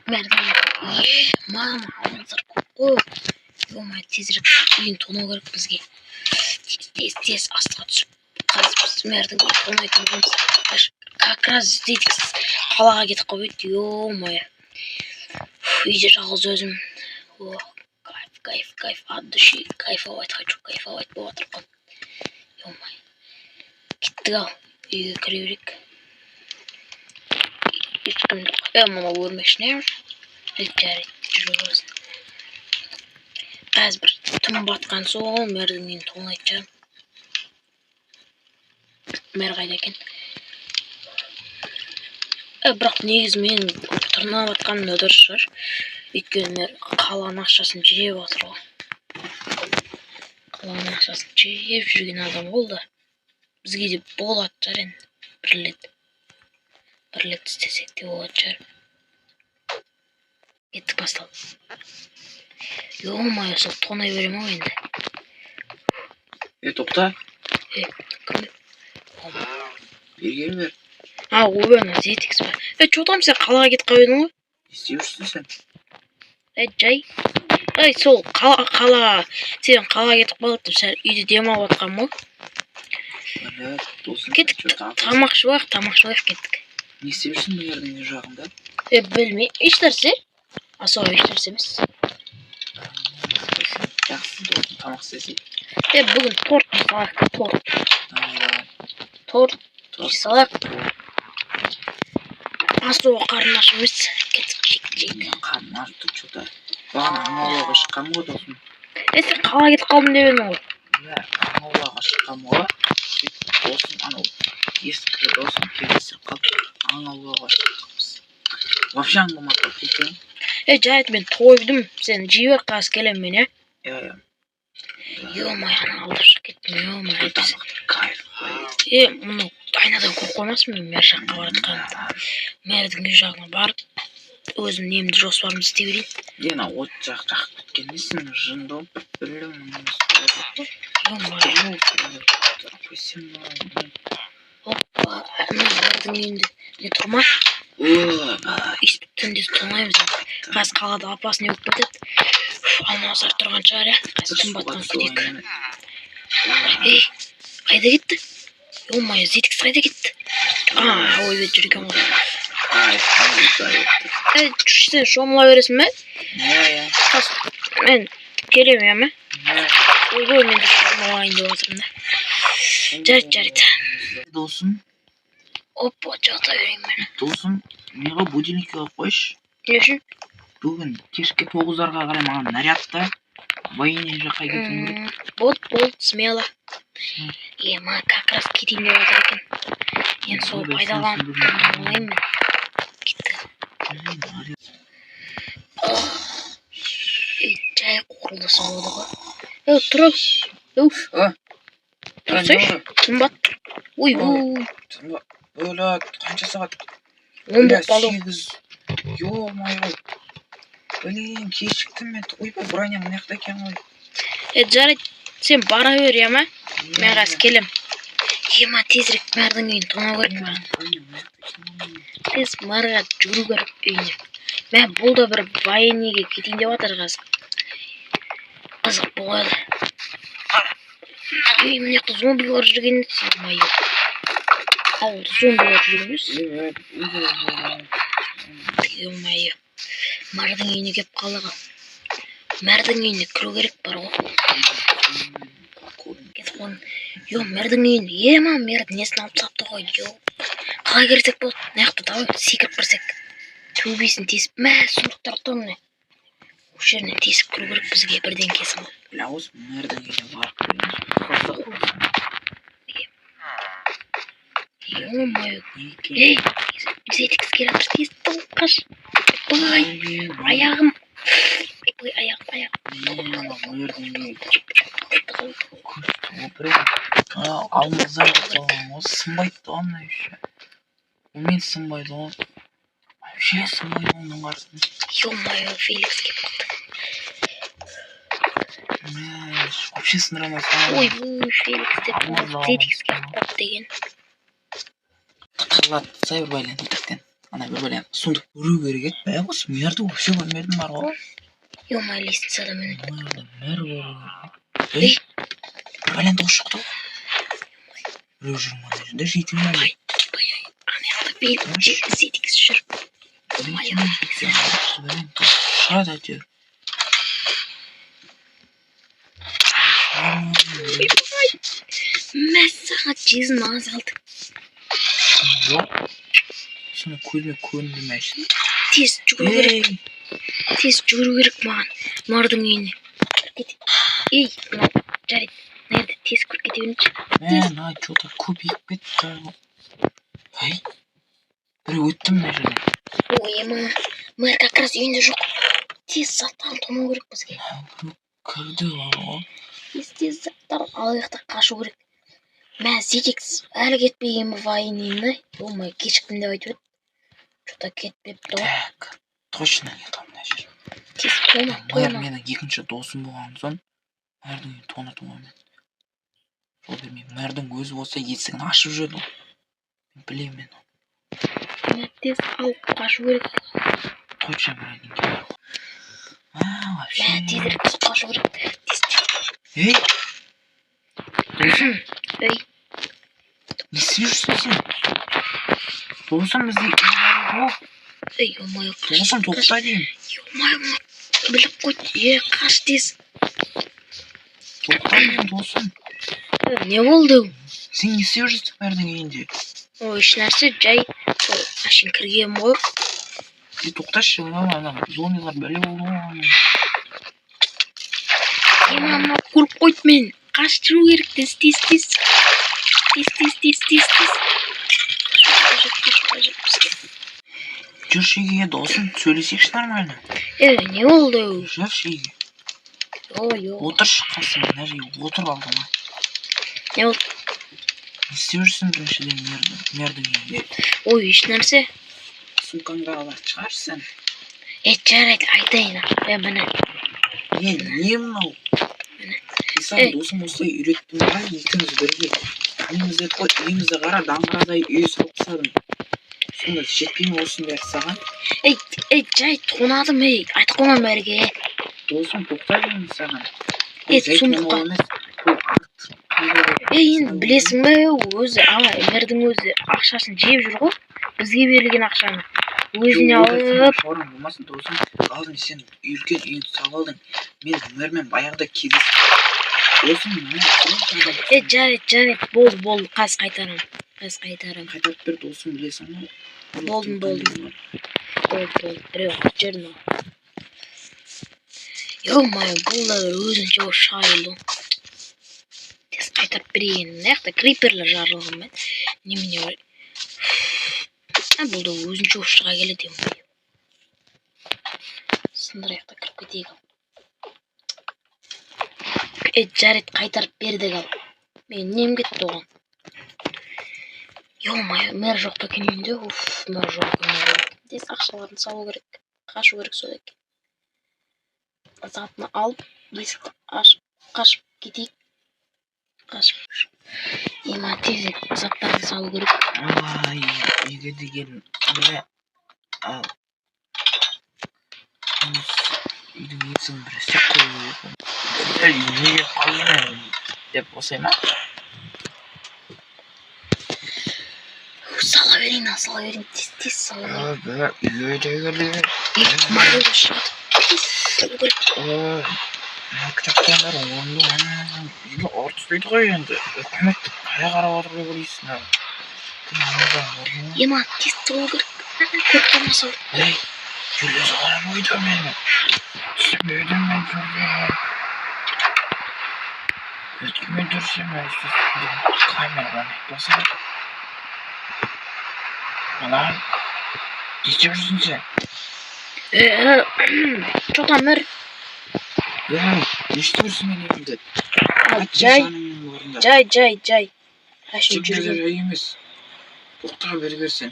Merdiven. Mama hazır koku. Yoma tezirek үйін тонау керек бізге. Тез астқа түсіп қазып мердігін тонайтын болмыз. Как раз іздедік қалаға кетіп қойды. Ё-моё. Үйде жалғыз өзім. О, кайф от души. Кайфовать хочу, кайфовать болып жатыр. Ё-моё. Кеттік ау. Үйге кіре берейік. Ешкімді мұны өрмекшіне жарайды жүріп өзін. Қазір бір түн батқан соң мердігінен тонайтын шығармын. Мэр қайда екен? Бірақ негізі мен тырнап атқаным да дұрыс шығар. Өйткені мэр қаланың ақшасын жеп отыр ғой. Қаланың ақшасын жеп жүрген адам ол да. Бізге де болады шығар енді. Бір рет істесек те болады шығар. Кеттік басталды. Ё-моё, сол тонай берем ау енді. Тоқта. Кім? Бергені бер. Ойбай, зетікс ба. Чо там сен қалаға кетіп қойдың ғой? Не істеп жүрсің сен? Жай. Сол қала. Сен қалаға кетіп қалып сен үйде демалып жатқан ма? Кеттік. Тамақ ішіп кеттік. Не істеп жүрсің бұлардың үй жағында? Білмей. Ешнәрсе. Асау ешнәрсе емес. Жақсы досым тамақ істесей. Бүгін торт салайық. Торт салайық. Асау қарны ашып емес. Кеттік жейік. Қарны ашты что-то. Бағана аулаға шыққам ғой досым. Сен қалаға кетіп қалдым деп едің ғой. Аулаға шыққам ғой. Досым анау есікте досым кездесіп қалып аулаға шыққанбыз. Вообще аңғымады кеткен. Жайт мен тойдым. Сен жей қазір келем мен, е? Ё-моё, алдып шығып кеттім. Ё-моё. Кайф. Мұны айнадан көріп қоймасын мен мэр жаққа баратқан. Мэрдің үй жағына барып, өзім немді жоспарымды істей берейін. Ана от жақып кеткен несің жынды болып білім. Ё-моё. Опа, мэрдің үйінде не тұрма? Түнде тонаймыз. Қазір қалада опасный болып кетеді. Алмазар тұрған шығар, я? Қазір түн батқан күдек. Қайда кетті? Ё-моё, зетікс қайда кетті? Ойбет жүр екен ғой. Сен шомыла бересің бе? Мен келем, я ме? Ойбой, мен де шомылайын деп отырмын да. Жарайды. Досым. Опа, жата берейін мен. Досым, неға будильникке қойып қойшы? Не үшін? Бүгін кешке 9-ға қарай маған нарядта военный жаққа кетуім керек. Болды, смело. Маған как раз кетейін деп отыр екен. Енді сол пайдаланып тұрмайын мен. Кетті. Жай құрылдысы болды ғой. Тұрып. Тұрсайшы, түн бат. Ойбой. Бөлат, қанша сағат? 10 болып қалды. 8. Ё-моё. Блин, кешіктім мен. Ойбай, броням мына жақта екен ғой. Жарайды, сен бара бер, я ма? Мен қазір келем. Ема тезірек мэрдің үйін тонау керек маған. Тез мэрға жүру керек үйіне. Мен бұл да бір военныйге кетейін деп жатыр қазір. Қызық болады. Мына жақта зомбилар жүрген сен майы. Ауылда зомбилар жүрген емес. Ё-моё. Мэрдің үйіне кеп қалдық. Мэрдің үйіне кіру керек бар ғой. Кетіп қойдым. Мэрдің үйіне. Ема, мэрді несін алып сапты ғой. Қалай кірсек болды? Мына жақта давай секіріп кірсек. Төбесін тесіп. Суықтар тұр міне. Осы жерінен тесіп кіру керек бізге бірден кесім ғой. Бля, осы мэрдің үйіне барып Ё-моё. Зетікс келе жатыр. Тез қаш. Аяғым. Алмаздар осы сынбайды да мына еще. Мен сынбайды ғой. Вообще сынбайды оның қарсын. Ё-моё, Феликс кеп қалды. Вообще сындырамайды. Ой, Феликс деп зетікс кеп қалды деген. Тықырлап сайбыр байлан тектен. Ана bir bölüm suндuk көру керек еді. Бәй осы мерді вообще көрмедім бар ғой. Ё-моё, лестницада мен. Мер көру керек. Ей, бір бәлем дос шықты ғой. Біреу жүр мына жерде жетім әлі. Ана жақта бел жетексіз жүр. Шығады әйтеуір. Мәссаған жезін азалды. Жоқ. Соны көзіме көрінді мәшін. Тез жүгіру керек. Тез жүгіру керек маған. Мардың үйіне. Ей, жарайды. Nerede? Tez kırk gidebilince. Ben ay çok da köpek bitti. Hey. Bir öttüm ben şöyle. Ой, ема. Мэр как раз үйінде жоқ. Тез заттарын тонау керек бізге. Кірді ғой. Тез заттарын алаяқта қашу керек. Мә зетексіз әлі кетпеген бе вайнені. Ой, кешіктім деп айтып еді. Что-то кетпепті ғой. Так. Точно нет мына жер. Тез тона. Менің екінші досым болған соң мэрдің үйін тонатуға мен. Жол бермеймін. Мэрдің өзі болса есігін ашып жүрді. Мен білемін мен. Тез алып қашу керек. Точно мэрдің келер. Вообще. Тезірек түсіп қашу керек. Тез. Ей! Досым? Ей. Не істеп жүрсің сен? Досым бізде жоқ. Ей, ой-ой. Досым тоқта деймін. Ой-ой. Біліп қойды. Қаш тез. Тоқта деймін досым. Не болды? Сен не істеп жүрсің мэрдің үйінде? Ой, ешнәрсе жай ашын кіргенмін ғой. Тоқташы, ана зомбилар бәле болды ғой. Мама көріп қойды мен. Қашып жүру керек. Тез. Жүрші үйге досым, сөйлесекші нормально. Не болды? Жүрші үйге. Ой. Отыршы қасым, мына жерге отырып алдым. Не болды? Не істеп жүрсің біріншіден мэрдің үйінде? Ой, ешнәрсе. Сумкаңды алып шығарсың. Жарайды, айтайын. Міне. Не мынау? Исам досым осылай үйреттім ба, екіміз бірге. Үйімізді қой, үйімізді қара, даңғырадай үй салып тастадым. Сонда жетпей ме осының бәрі саған? Жай тонадым, айтып қойма мәрге. Досым тоқта деймін саған. Сұмдыққа. Енді білесің бе, өзі, мэрдің өзі ақшасын жеп жүр ғой. Бізге берілген ақшаны. Өзіне алып. Шорым болмасын досым. Алдын сен үлкен үйін салып алдың. Мен мэрмен баяғыда кездестім. Досым, жарайды. Болды. Қазір қайтарам. Қайтарып бір досым білесің ғой. Болдым. Болды. Біреу жерін ал. Ё-моё, бұл да өзінше шайылды. Тез қайтарып берейін. Мына жақта криперлер жарылған мен. Немене бар? Бұл да өзінше шыға келеді. Сындыр жақта кіріп кетейік ал. Жарайды, қайтарып бердік ал. Мен нем кетті оған. Ё-моё, мэр жоқ па екен үйінде? Мэр жоқ. Тез ақшаларын салу керек. Қашу керек содан кейін. Затны алып, есікті ашып, қашып кетейік. Ема тезек заттарды салу керек. Ай, үйге деген ал. Үйдің есігін бір істеп қою керек. Неге қалдың деп осай ма? Сала берейін. Тез сала берейін. Үйге дегелі. Марылды шығады. Тез салу керек. Кітаптандар орынды үйге артыстайды ғой енді. Үкімет қая қарап отыр деп ойлайсың. Ема тез салу керек. Көріп қалмаса. Ей, жүлез қарам ойды мені. Түсінбедім мен жүрген. Өткіме дүрсем камерадан айтпасам. Алай, не істеп жүрсің сен? Что-то мэр. Не істеп жүрсің мен үйімді? Жай. Ашын жүрген. Жай емес. Тоқта берсен.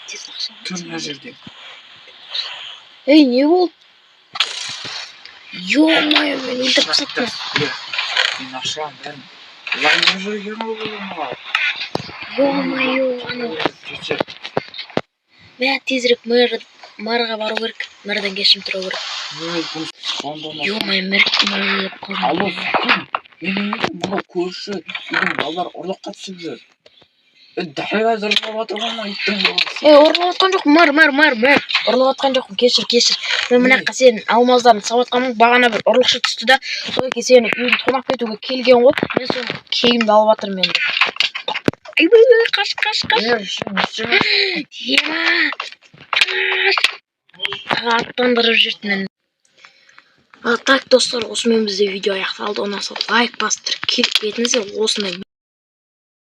Тез ақша. Тұр мына жерде. Не болды? Ё-моё, мен өлтіріп тастадым. Мен ақшаларым бәрін. Лайнда жүрген ғой маған. Ё-моё, Мә тезірек мэрға бару керек. Мэрден кешірім сұрау керек. Ё-моё, мэр деп қалдым. Алло, Сақан, менің үйім мынау көрші үйдің балалар ұрлыққа түсіп жүр. Дәл қазір ұрлап отырған ма иттің баласы? Ұрлап атқан жоқпын, мэр. Ұрлап атқан жоқпын, кешір. Мен мына жаққа сенің алмаздарын сауып атқанмын, бағана бір ұрлықшы түсті да, сол екен сені үйін тонап кетуге келген ғой. Мен соны кегімді алып жатырмын енді. Қаш. Ема. Аттандырып жүрді мені. Так достар, осымен бізде видео аяқталды. Ұнаса лайк басып келіп кетіңіздер. Осындай